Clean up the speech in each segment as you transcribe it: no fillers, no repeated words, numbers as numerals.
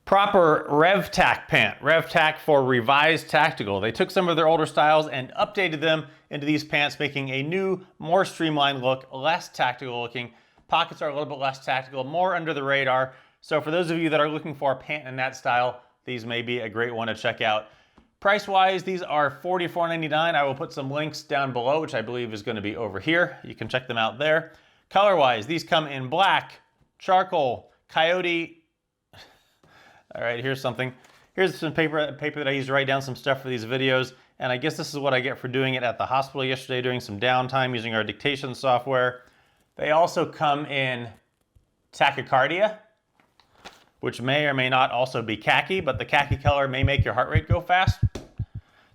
Propper RevTac pant. RevTac for revised tactical. They took some of their older styles and updated them into these pants, making a new, more streamlined look, less tactical looking. Pockets are a little bit less tactical, more under the radar. So for those of you that are looking for a pant in that style, these may be a great one to check out. Price-wise, these are $44.99. I will put some links down below, which I believe is going to be over here. You can check them out there. Color-wise, these come in black, charcoal, coyote. All right, here's something. Here's some paper that I used to write down some stuff for these videos, and I guess this is what I get for doing it at the hospital yesterday, doing some downtime using our dictation software. They also come in tachycardia, which may or may not also be khaki, but the khaki color may make your heart rate go fast.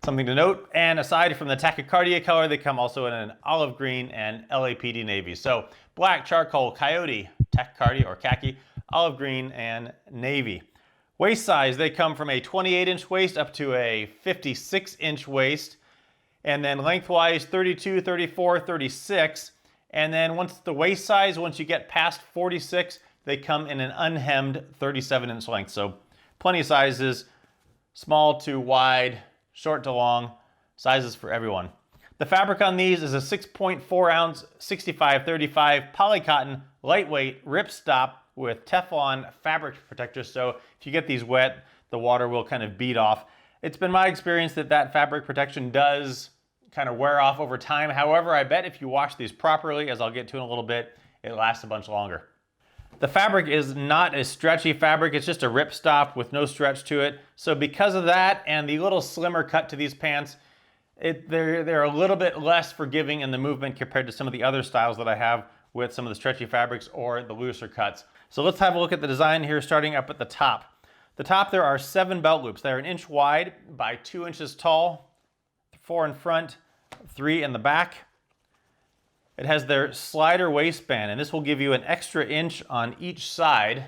Something to note. And aside from the tachycardia color, they come also in an olive green and LAPD navy. So black, charcoal, coyote, tachycardia or khaki, olive green, and navy. Waist size, they come from a 28-inch waist up to a 56-inch waist. And then lengthwise, 32, 34, 36. And then once the waist size, once you get past 46, they come in an unhemmed 37-inch length. So plenty of sizes, small to wide, short to long, sizes for everyone. The fabric on these is a 6.4 ounce, 65-35 polycotton, lightweight, ripstop with Teflon fabric protector. So if you get these wet, the water will kind of bead off. It's been my experience that that fabric protection does kind of wear off over time. However, I bet if you wash these properly, as I'll get to in a little bit, it lasts a bunch longer. The fabric is not a stretchy fabric, it's just a ripstop with no stretch to it. So because of that and the little slimmer cut to these pants, they're a little bit less forgiving in the movement compared to some of the other styles that I have with some of the stretchy fabrics or the looser cuts. So let's have a look at the design here, starting up at the top. The top, there are 7 belt loops. They're 1 inch wide by 2 inches tall, 4 in front, 3 in the back. It has their slider waistband, and this will give you an extra inch on each side,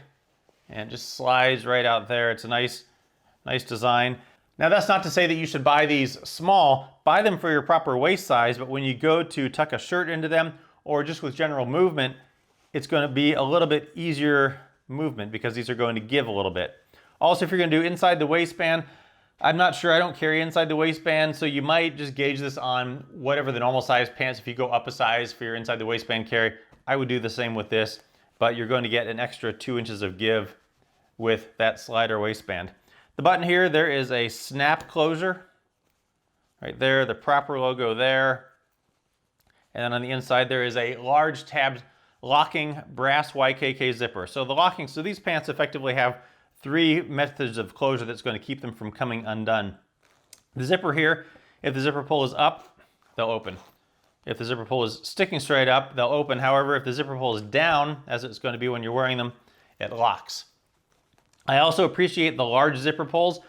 and it just slides right out there. It's a nice design. Now that's not to say that you should buy these small. Buy them for your proper waist size, but when you go to tuck a shirt into them or just with general movement, it's going to be a little bit easier movement because these are going to give a little bit. Also, if you're going to do inside the waistband, I'm not sure, I don't carry inside the waistband, so you might just gauge this on whatever the normal size pants. If you go up a size for your inside the waistband carry, I would do the same with this, but you're going to get an extra 2 inches of give with that slider waistband. The button here, there is a snap closure right there, the Propper logo there. And then on the inside, there is a large tab locking brass YKK zipper. So these pants effectively have 3 methods of closure that's going to keep them from coming undone. The zipper here, if the zipper pull is up, they'll open. If the zipper pull is sticking straight up, they'll open. However, if the zipper pull is down, as it's going to be when you're wearing them, it locks. I also appreciate the large zipper pulls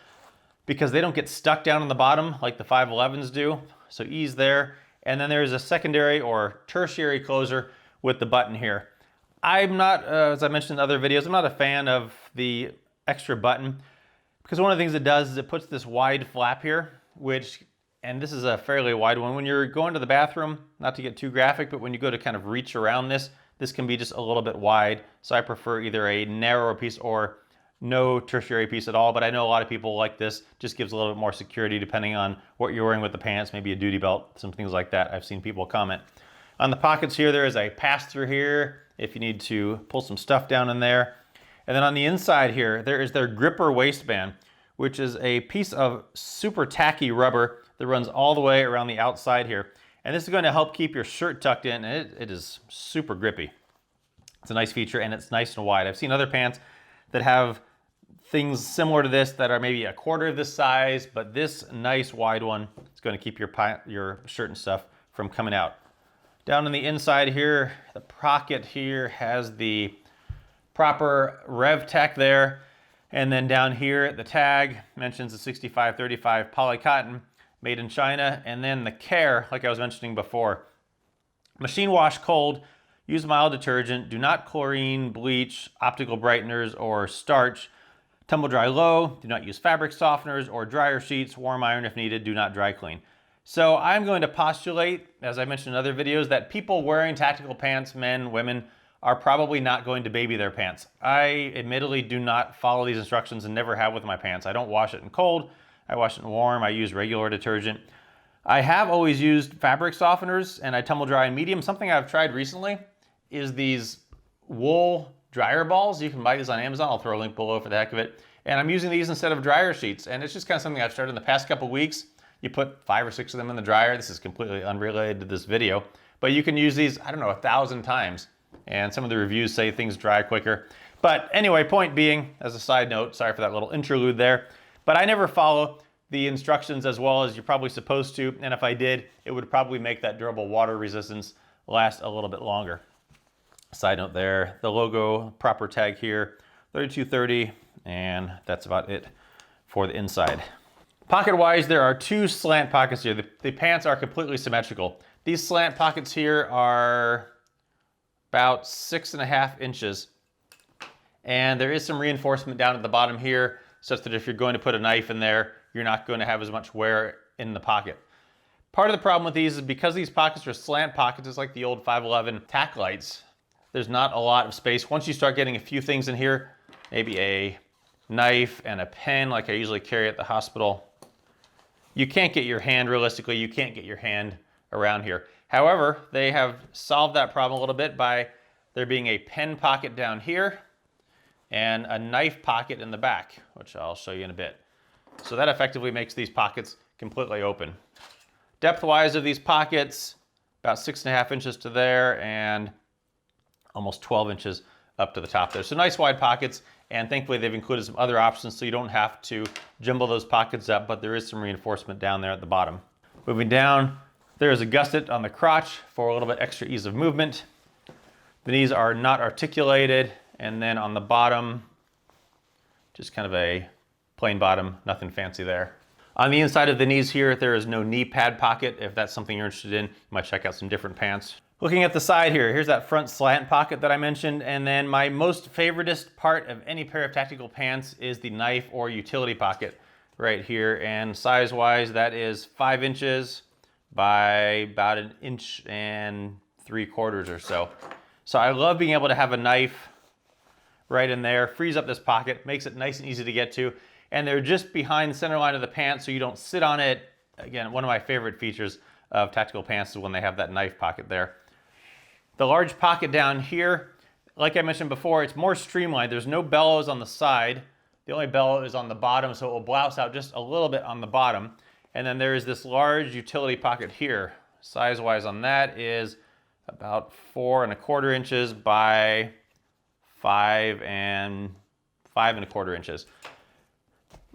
because they don't get stuck down on the bottom like the 511s do. So ease there. And then there's a secondary or tertiary closer with the button here. I'm not, as I mentioned in other videos, I'm not a fan of the extra button because one of the things it does is it puts this wide flap here, and this is a fairly wide one. When you're going to the bathroom, not to get too graphic, but when you go to kind of reach around this can be just a little bit wide. So I prefer either a narrower piece or no tertiary piece at all, but I know a lot of people like this. Just gives a little bit more security depending on what you're wearing with the pants, maybe a duty belt, some things like that. I've seen people comment. On the pockets here, there is a pass-through here if you need to pull some stuff down in there. And then on the inside here, there is their gripper waistband, which is a piece of super tacky rubber that runs all the way around the outside here. And this is going to help keep your shirt tucked in, and it is super grippy. It's a nice feature, and it's nice and wide. I've seen other pants that have things similar to this that are maybe a quarter of this size, but this nice wide one is going to keep your shirt and stuff from coming out. Down on the inside here, the pocket here has the Propper RevTac there. And then down here, the tag mentions the 65-35 polycotton, made in China. And then the care, like I was mentioning before. Machine wash cold, use mild detergent, do not chlorine, bleach, optical brighteners, or starch. Tumble dry low, do not use fabric softeners or dryer sheets, warm iron if needed, do not dry clean. So I'm going to postulate, as I mentioned in other videos, that people wearing tactical pants, men, women, are probably not going to baby their pants. I admittedly do not follow these instructions and never have with my pants. I don't wash it in cold, I wash it in warm, I use regular detergent. I have always used fabric softeners and I tumble dry in medium. Something I've tried recently is these wool dryer balls. You can buy these on Amazon, I'll throw a link below for the heck of it. And I'm using these instead of dryer sheets. And it's just kind of something I've started in the past couple weeks. You put 5 or 6 of them in the dryer. This is completely unrelated to this video, but you can use these, I don't know, 1,000 times. And some of the reviews say things dry quicker. But anyway, point being, as a side note, sorry for that little interlude there, but I never follow the instructions as well as you're probably supposed to. And if I did, it would probably make that durable water resistance last a little bit longer. Side note there, the logo Propper tag here, 3230, and that's about it for the inside. Pocket-wise, there are 2 slant pockets here. The pants are completely symmetrical. These slant pockets here are about 6.5 inches. And there is some reinforcement down at the bottom here, such that if you're going to put a knife in there, you're not going to have as much wear in the pocket. Part of the problem with these is because these pockets are slant pockets, it's like the old 511 tack lights. There's not a lot of space. Once you start getting a few things in here, maybe a knife and a pen like I usually carry at the hospital, you can't get your hand, realistically, you can't get your hand around here. However, they have solved that problem a little bit by there being a pen pocket down here and a knife pocket in the back, which I'll show you in a bit. So that effectively makes these pockets completely open. Depth-wise of these pockets, about 6.5 inches to there and almost 12 inches up to the top there. So nice wide pockets, and thankfully they've included some other options so you don't have to jumble those pockets up, but there is some reinforcement down there at the bottom. Moving down, there is a gusset on the crotch for a little bit extra ease of movement. The knees are not articulated, and then on the bottom, just kind of a plain bottom, nothing fancy there. On the inside of the knees here, there is no knee pad pocket. If that's something you're interested in, you might check out some different pants. Looking at the side here, here's that front slant pocket that I mentioned, and then my most favoritist part of any pair of tactical pants is the knife or utility pocket right here, and size-wise, that is 5 inches by about 1.75 inches or so. So I love being able to have a knife right in there, frees up this pocket, makes it nice and easy to get to, and they're just behind the center line of the pant so you don't sit on it. Again, one of my favorite features of tactical pants is when they have that knife pocket there. The large pocket down here, like I mentioned before, it's more streamlined. There's no bellows on the side. The only bellow is on the bottom, so it will blouse out just a little bit on the bottom. And then there is this large utility pocket here. Size-wise on that is about 4.25 inches by 5.25 inches.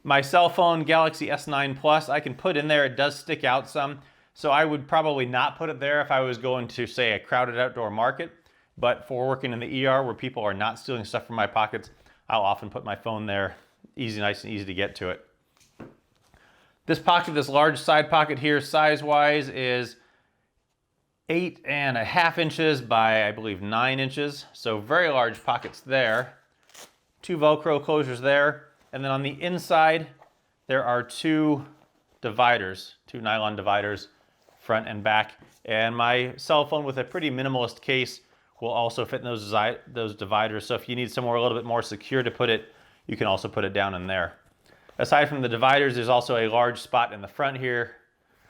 My cell phone, Galaxy S9 Plus, I can put in there. It does stick out some, so I would probably not put it there if I was going to, say, a crowded outdoor market. But for working in the ER where people are not stealing stuff from my pockets, I'll often put my phone there. Easy, nice and easy to get to it. This pocket, this large side pocket here, size-wise is 8.5 inches by, I believe, 9 inches. So very large pockets there. 2 Velcro closures there. And then on the inside, there are 2 dividers, 2 nylon dividers, front and back. And my cell phone with a pretty minimalist case will also fit in those dividers. So if you need somewhere a little bit more secure to put it, you can also put it down in there. Aside from the dividers, there's also a large spot in the front here.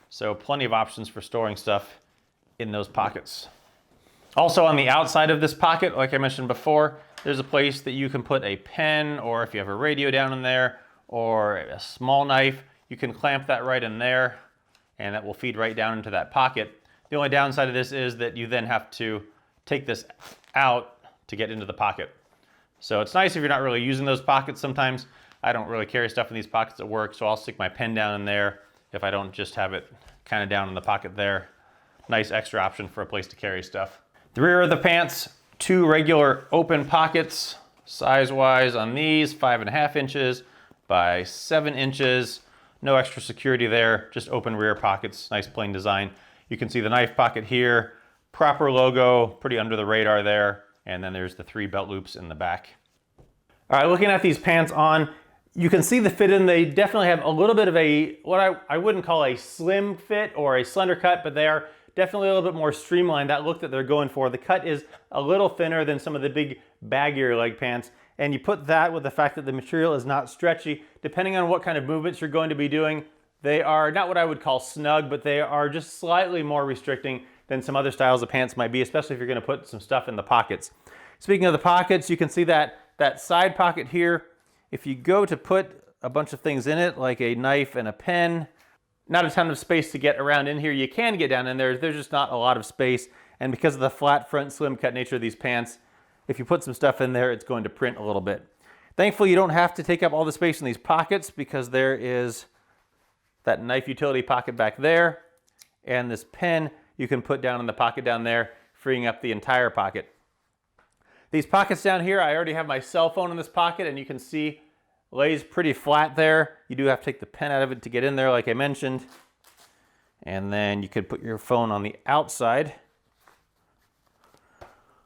So plenty of options for storing stuff in those pockets. Also on the outside of this pocket, like I mentioned before, there's a place that you can put a pen, or if you have a radio down in there, or a small knife, you can clamp that right in there, and that will feed right down into that pocket. The only downside of this is that you then have to take this out to get into the pocket. So it's nice if you're not really using those pockets sometimes. I don't really carry stuff in these pockets at work, so I'll stick my pen down in there if I don't just have it kind of down in the pocket there. Nice extra option for a place to carry stuff. The rear of the pants, 2 regular open pockets. Size-wise on these, 5.5 inches by 7 inches. No extra security there, just open rear pockets, nice plain design. You can see the knife pocket here, Propper logo, pretty under the radar there, and then there's the 3 belt loops in the back. All right, looking at these pants on, you can see the fit in. They definitely have a little bit of a, what I wouldn't call a slim fit or a slender cut, but they are definitely a little bit more streamlined, that look that they're going for. The cut is a little thinner than some of the big baggier leg pants, and you put that with the fact that the material is not stretchy. Depending on what kind of movements you're going to be doing, they are not what I would call snug, but they are just slightly more restricting than some other styles of pants might be, especially if you're going to put some stuff in the pockets. Speaking of the pockets, you can see that side pocket here. If you go to put a bunch of things in it, like a knife and a pen, not a ton of space to get around in here. You can get down in there. There's just not a lot of space. And because of the flat front, slim cut nature of these pants, if you put some stuff in there, it's going to print a little bit. Thankfully, you don't have to take up all the space in these pockets because there is that knife utility pocket back there. And this pen you can put down in the pocket down there, freeing up the entire pocket. These pockets down here, I already have my cell phone in this pocket, and you can see lays pretty flat there. You do have to take the pen out of it to get in there, like I mentioned. And then you could put your phone on the outside.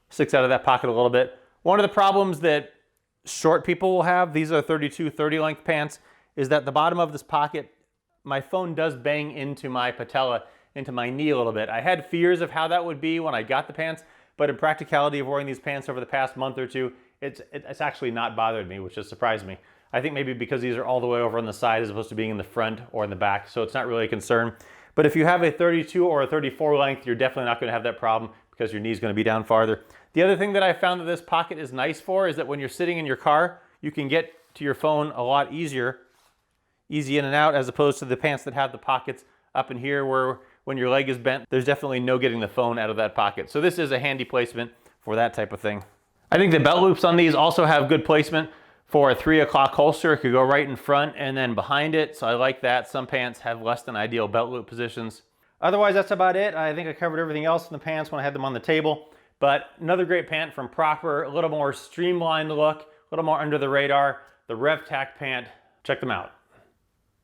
Sticks out of that pocket a little bit. One of the problems that short people will have, these are 32-30 length pants, is that the bottom of this pocket, my phone does bang into my patella, into my knee a little bit. I had fears of how that would be when I got the pants, but in practicality of wearing these pants over the past month or two, it's actually not bothered me, which has surprised me. I think maybe because these are all the way over on the side as opposed to being in the front or in the back, so it's not really a concern. But if you have a 32 or a 34 length, you're definitely not going to have that problem because your knee is going to be down farther. The other thing that I found that this pocket is nice for is that when you're sitting in your car, you can get to your phone a lot easier, easy in and out, as opposed to the pants that have the pockets up in here where when your leg is bent, there's definitely no getting the phone out of that pocket. So this is a handy placement for that type of thing. I think the belt loops on these also have good placement for a 3 o'clock holster. It could go right in front and then behind it, so I like that. Some pants have less than ideal belt loop positions. Otherwise, that's about it. I think I covered everything else in the pants when I had them on the table. But another great pant from Propper, a little more streamlined look, a little more under the radar, the RevTac pant. Check them out.